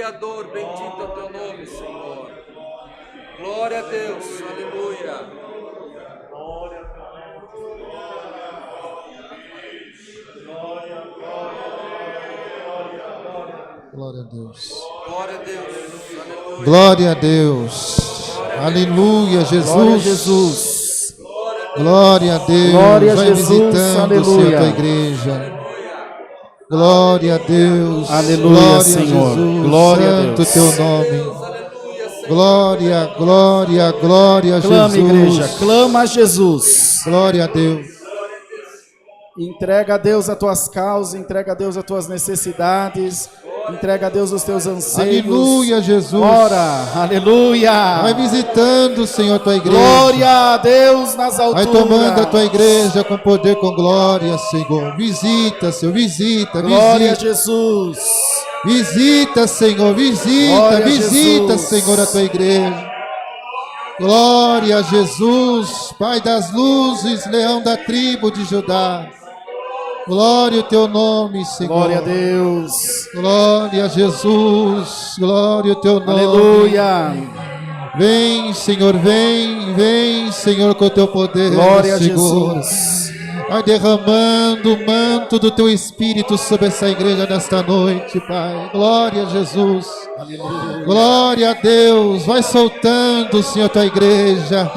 Criador, bendito é o teu nome, Senhor. Glória a Deus, aleluia. Glória a Deus. Glória a Deus, aleluia. Glória a Deus. Aleluia, Jesus. Glória a Jesus. Glória a Deus. Glória a Vai Jesus. visitando, Aleluia. Senhor, a tua igreja. Glória a Deus. Aleluia, Glória Senhor. a Jesus. Glória a Santo Deus. teu nome. Glória, glória, glória a Clama, Jesus. igreja, clama a Jesus. Glória a Deus. Entrega a Deus as tuas causas, entrega a Deus as tuas necessidades, entrega a Deus os teus anseios. Aleluia, Jesus. Ora, aleluia. Vai visitando, Senhor, a tua igreja. Glória a Deus nas alturas. Vai tomando a tua igreja com poder, com glória, Senhor. Visita, Senhor, visita, Glória a visita. Jesus. Visita, Senhor, visita, Glória a visita, Jesus. Senhor, a tua igreja. Glória a Jesus, Pai das luzes, leão da tribo de Judá. Glória ao teu nome, Senhor. Glória a Deus. Glória a Jesus, glória ao teu nome. Aleluia. Vem, Senhor, vem, Senhor, com o teu poder. Glória a Senhor. Jesus. Vai derramando o manto do teu Espírito sobre essa igreja nesta noite, Pai. Glória a Jesus. Aleluia. Glória a Deus. Vai soltando, Senhor, tua igreja.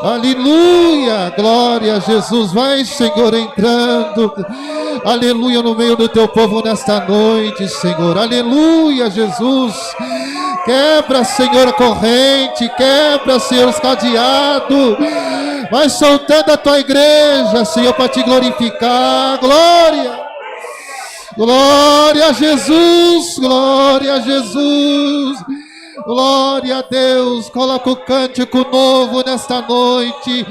Aleluia. Glória a Jesus. Vai, Senhor, entrando. Aleluia, no meio do teu povo nesta noite, Senhor. Aleluia, Jesus. Quebra, Senhor, a corrente. Quebra, Senhor, os cadeados. Vai soltando a tua igreja, Senhor, para te glorificar. Glória. Glória a Jesus. Glória a Jesus. Glória a Deus. Coloca o cântico novo nesta noite.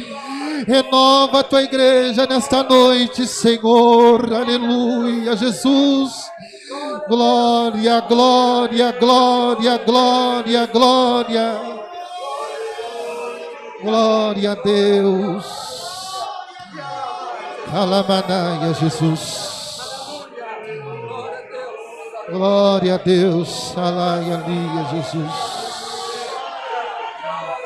Renova a tua igreja nesta noite, Senhor. Aleluia, Jesus. Glória, glória, glória, glória, glória. Glória a Deus. Alamanaia, Jesus. Glória a Deus. Alaia, Jesus.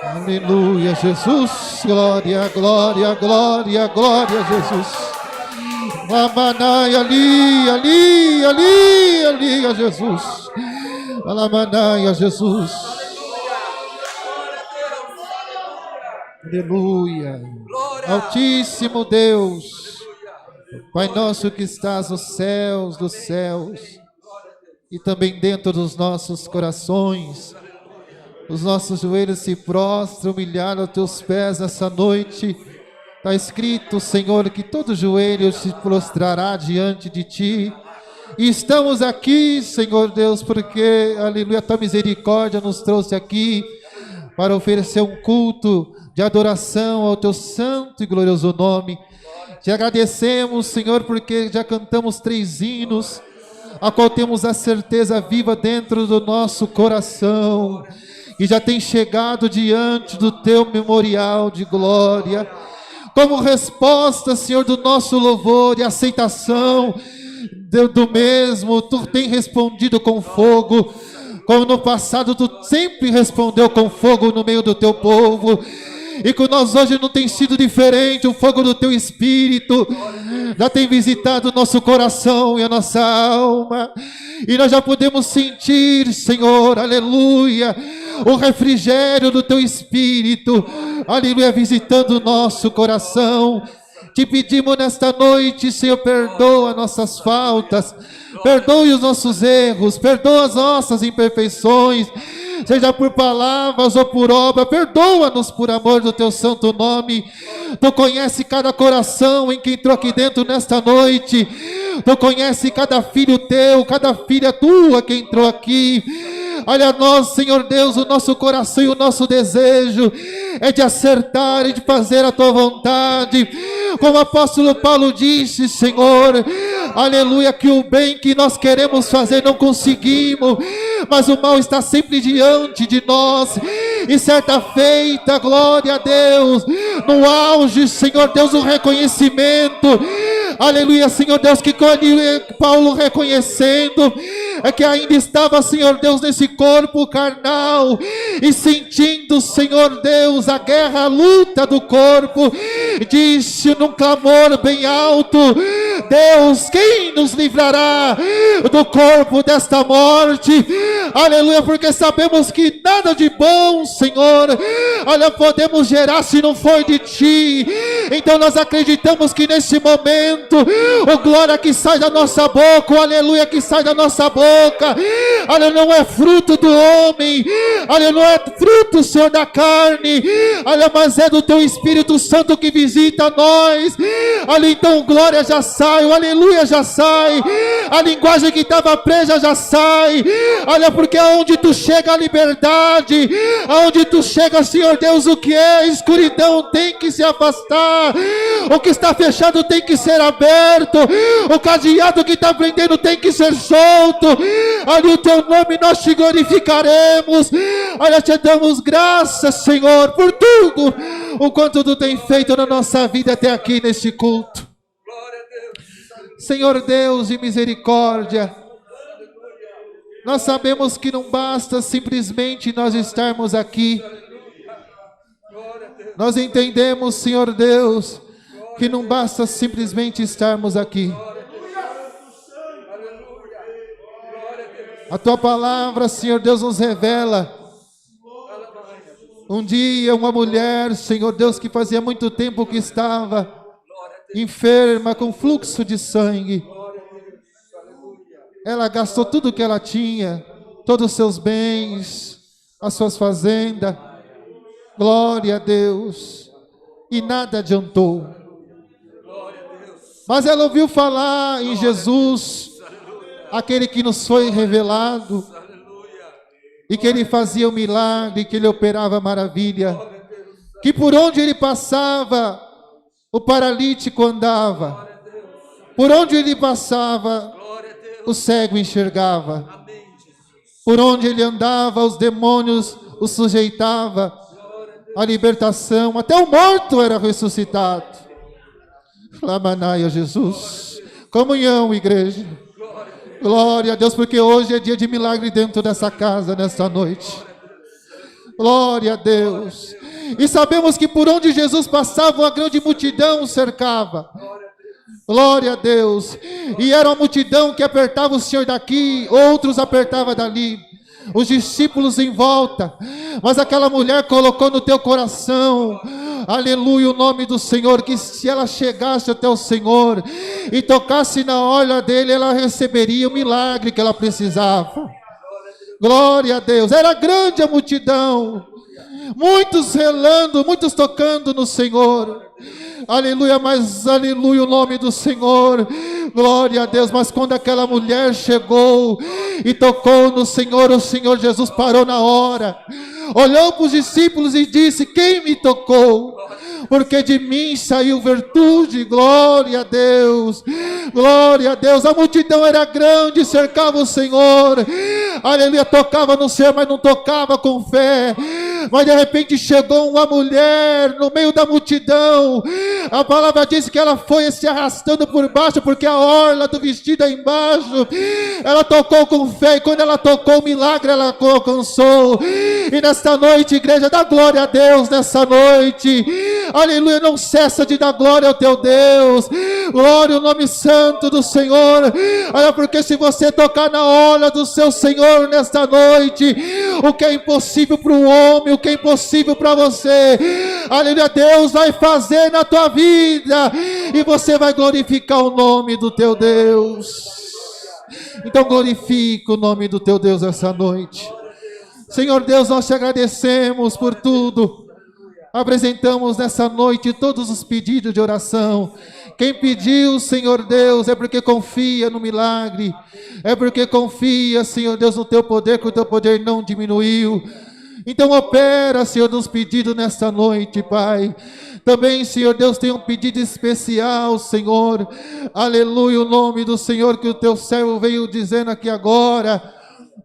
Aleluia, Jesus. Glória, glória, glória, glória, Jesus. Alamanaia, ali, Jesus. Alamanaia, Jesus. Aleluia. Altíssimo Deus, Pai nosso que estás nos céus dos céus e também dentro dos nossos corações, os nossos joelhos se prostram, humilhados aos teus pés nessa noite. Está escrito, Senhor, que todo joelho se prostrará diante de Ti. E estamos aqui, Senhor Deus, porque, aleluia, a Tua misericórdia nos trouxe aqui para oferecer um culto de adoração ao Teu santo e glorioso nome. Te agradecemos, Senhor, porque já cantamos 3 hinos, a qual temos a certeza viva dentro do nosso coração, e já tem chegado diante do Teu memorial de glória, como resposta, Senhor, do nosso louvor e aceitação do mesmo. Tu tem respondido com fogo, como no passado Tu sempre respondeu com fogo no meio do Teu povo, e com nós hoje não tem sido diferente. O fogo do Teu Espírito já tem visitado o nosso coração e a nossa alma, e nós já podemos sentir, Senhor, aleluia, o refrigério do Teu Espírito, aleluia, visitando o nosso coração. Te pedimos nesta noite, Senhor, perdoa nossas faltas, perdoe os nossos erros, perdoa as nossas imperfeições, seja por palavras ou por obra. Perdoa-nos por amor do Teu santo nome. Tu conhece cada coração em que entrou aqui dentro nesta noite. Tu conhece cada filho Teu, cada filha Tua que entrou aqui. Olha nós, Senhor Deus, o nosso coração e o nosso desejo é de acertar e de fazer a Tua vontade. Como o apóstolo Paulo disse, Senhor, aleluia, que o bem que nós queremos fazer não conseguimos, mas o mal está sempre diante de nós. E certa feita, glória a Deus, no auge, Senhor Deus, o reconhecimento, Aleluia, Senhor Deus, que Paulo reconhecendo que ainda estava, Senhor Deus, nesse corpo carnal e sentindo, Senhor Deus, a guerra, a luta do corpo, disse num clamor bem alto: Deus, quem nos livrará do corpo desta morte? Aleluia, porque sabemos que nada de bom, Senhor, olha, podemos gerar se não for de Ti. Então nós acreditamos que nesse momento, o glória que sai da nossa boca, o aleluia que sai da nossa boca, olha, não é fruto do homem, olha, não é fruto, Senhor, da carne, olha, mas é do Teu Espírito Santo que visita nós. Olha, então glória já sai, o aleluia já sai, a linguagem que estava presa já sai. Olha, porque aonde Tu chega a liberdade, aonde Tu chega, Senhor Deus, o que é escuridão tem que se afastar, o que está fechado tem que ser aberto, o cadeado que está prendendo tem que ser solto. Olha, o Teu nome nós Te glorificaremos. Olha, Te damos graças, Senhor, por tudo o quanto Tu tem feito na nossa vida até aqui neste culto. Senhor Deus de misericórdia, nós sabemos que não basta simplesmente nós estarmos aqui. Nós entendemos, Senhor Deus, que não basta simplesmente estarmos aqui. A Tua palavra, Senhor Deus, nos revela. Um dia uma mulher, Senhor Deus, que fazia muito tempo que estava enferma, com fluxo de sangue. Ela gastou tudo o que ela tinha, todos os seus bens, as suas fazendas. Glória a Deus. E nada adiantou. Mas ela ouviu falar em Jesus, aquele que nos foi revelado, e que Ele fazia o milagre, que Ele operava a maravilha, que por onde Ele passava, o paralítico andava, por onde Ele passava, o cego enxergava, por onde Ele andava, os demônios o sujeitavam, a libertação, até o morto era ressuscitado. Lamanaia, Jesus. Comunhão, igreja. Glória a Deus, porque hoje é dia de milagre dentro dessa casa, nesta noite. Glória a Deus. E sabemos que por onde Jesus passava, uma grande multidão o cercava. Glória a Deus. E era uma multidão que apertava o Senhor daqui, outros apertava dali. Os discípulos em volta. Mas aquela mulher colocou no teu coração, aleluia, o nome do Senhor, que se ela chegasse até o Senhor e tocasse na orla dele, ela receberia o milagre que ela precisava. Glória a Deus. Era grande a multidão, muitos relando, muitos tocando no Senhor. Aleluia, mas aleluia o nome do Senhor. Glória a Deus. Mas quando aquela mulher chegou e tocou no Senhor, o Senhor Jesus parou na hora, olhou para os discípulos e disse: quem me tocou? Porque de mim saiu virtude. Glória a Deus. Glória a Deus. A multidão era grande, cercava o Senhor. Aleluia, tocava no Senhor, mas não tocava com fé. Mas de repente chegou uma mulher no meio da multidão. A palavra diz que ela foi se arrastando por baixo, porque a orla do vestido é embaixo. Ela tocou com fé, e quando ela tocou, o milagre ela alcançou. E nesta noite, igreja, dá glória a Deus nessa noite. Aleluia, não cessa de dar glória ao teu Deus. Glória ao nome santo do Senhor. Olha, porque se você tocar na orla do seu Senhor nesta noite, o que é impossível para o homem, o que é impossível para você, aleluia, Deus vai fazer na tua vida, e você vai glorificar o nome do teu Deus. Então glorifica o nome do teu Deus essa noite. Senhor Deus, nós te agradecemos por tudo. Apresentamos nessa noite todos os pedidos de oração. Quem pediu, Senhor Deus, é porque confia no milagre, é porque confia, Senhor Deus, no teu poder, que o teu poder não diminuiu. Então opera, Senhor, nos pedidos nesta noite, Pai. Também, Senhor Deus, tem um pedido especial, Senhor. Aleluia, o nome do Senhor que o teu servo veio dizendo aqui agora.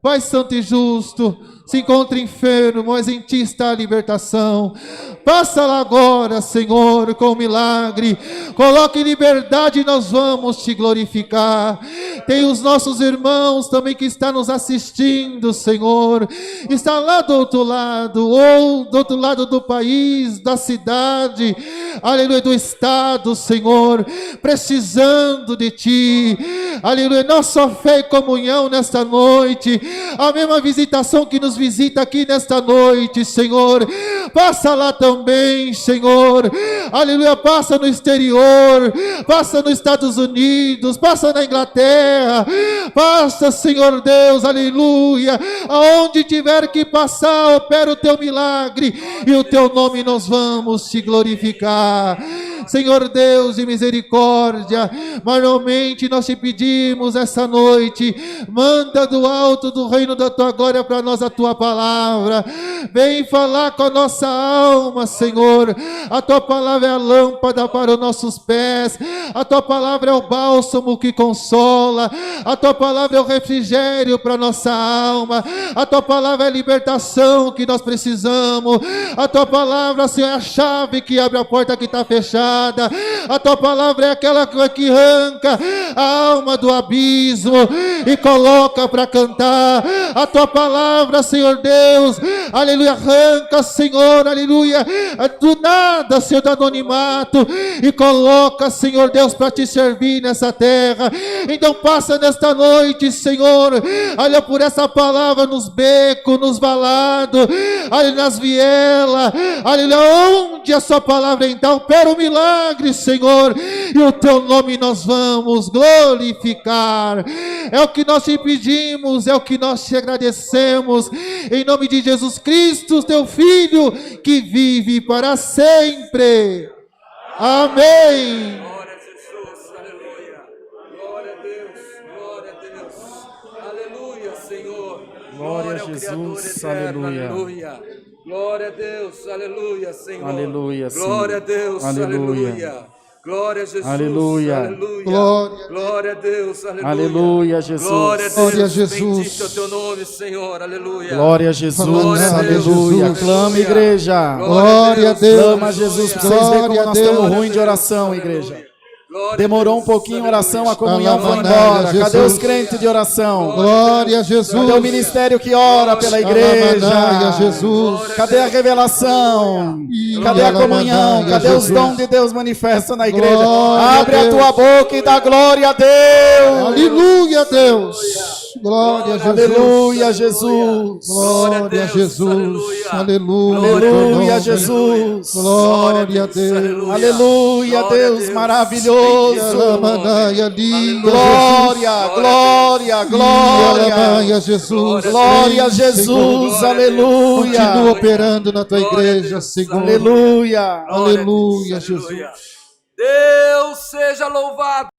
Pai santo e justo, se encontra enfermo, mas em Ti está a libertação. Passa lá agora, Senhor, com o milagre. Coloque em liberdade e nós vamos Te glorificar. Tem os nossos irmãos também que estão nos assistindo, Senhor. Está lá do outro lado, ou do outro lado do país, da cidade, aleluia, do estado, Senhor, precisando de Ti. Aleluia, nossa fé e comunhão nesta noite, a mesma visitação que nos visita aqui nesta noite, Senhor. Passa lá também, Senhor. Aleluia, passa no exterior, passa nos Estados Unidos, passa na Inglaterra, passa, Senhor Deus, aleluia, aonde tiver que passar, opera o Teu milagre e o Teu nome nós vamos Te glorificar. Senhor Deus de misericórdia, maiormente nós Te pedimos essa noite, manda do alto do reino da Tua glória para nós a Tua palavra. Vem falar com a nossa alma, Senhor. A Tua palavra é a lâmpada para os nossos pés, a Tua palavra é o bálsamo que consola, a Tua palavra é o refrigério para a nossa alma, a Tua palavra é a libertação que nós precisamos, a Tua palavra, Senhor, é a chave que abre a porta que está fechada. A Tua palavra é aquela que arranca a alma do abismo e coloca para cantar. A Tua palavra, Senhor Deus, aleluia, arranca, Senhor, aleluia, do nada, Senhor, do anonimato e coloca, Senhor Deus, para Te servir nessa terra. Então passa nesta noite, Senhor, olha por essa palavra nos becos, nos valados, olha nas vielas, aleluia, onde a Sua palavra então opera o milagre, Senhor, e o Teu nome nós vamos glorificar. É o que nós Te pedimos, é o que nós Te agradecemos, em nome de Jesus Cristo, Teu Filho, que vive para sempre. Amém. Glória a Jesus, aleluia. Glória a Deus, glória a Deus. Aleluia, Senhor. Glória a ao Jesus, Criador eterno, aleluia. aleluia. Glória a Deus, aleluia, Senhor. Aleluia, Senhor. Glória a Deus, Aleluia. aleluia. Glória a Jesus, Aleluia. aleluia. Glória. Glória a Deus, aleluia. Aleluia, Jesus. Glória a Deus, Glória a Jesus. bendito é o Teu nome, Senhor, aleluia. Glória a Jesus, Glória a Deus, aleluia. Jesus. Clama, igreja. Glória a Deus. Clama a Jesus para vocês verem como nós estamos ruins de oração, igreja. Demorou um pouquinho a oração, a comunhão foi embora. Cadê os crentes de oração? Glória a Jesus. Cadê o ministério que ora pela igreja? Glória a Jesus. Cadê a revelação? Cadê a comunhão? Cadê os dons de Deus manifestos na igreja? Glória Abre a a Deus. tua boca e dá glória a Deus. Aleluia, Deus. Glória a Jesus. Aleluia, Jesus. Glória a Jesus. Aleluia. Aleluia, Jesus. Glória a Deus. Aleluia, Deus maravilhoso. Alamanaia, linda Glória, glória, glória. Glória a Jesus. Glória a Sim, Jesus, Senhor. aleluia. Continua operando na tua igreja, Senhor. Aleluia. Aleluia, Jesus. Deus seja louvado.